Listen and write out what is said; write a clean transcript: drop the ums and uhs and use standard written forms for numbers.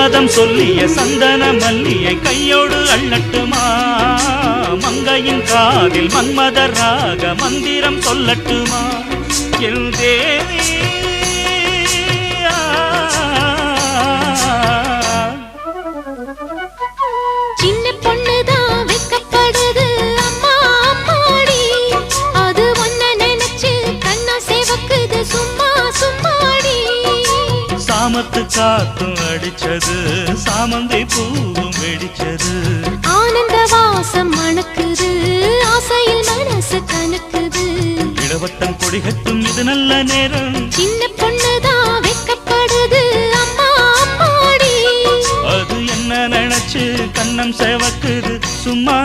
சம்மதம் சொல்லிய சந்தன மல்லியை கையோடு அள்ளட்டுமா மங்கையின் காதில் மன்மதராக மந்திரம் சொல்லட்டுமா என் தேவி சின்ன பொண்ணுதான் வெக்கப்படுது அம்மா அம்மாடி அது ஒன்ன நினைச்சு கண்ணா சேவக்குது சும்மா சும்மாடி சாமத்து காத்தும் அடிச்சது சாமந்தை பூவும் வெடிச்சது ஆனந்த வாசம் மணக்குது ஆசையில் மனசு கணக்குது இளவட்டம் கொடிகட்டும் இது நல்ல நேரம் சின்ன பொண்ணுதான் வெக்கப்படுது அம்மா அம்மாடி அது என்ன நினைச்சு கண்ணம் சேவக்குது சும்மா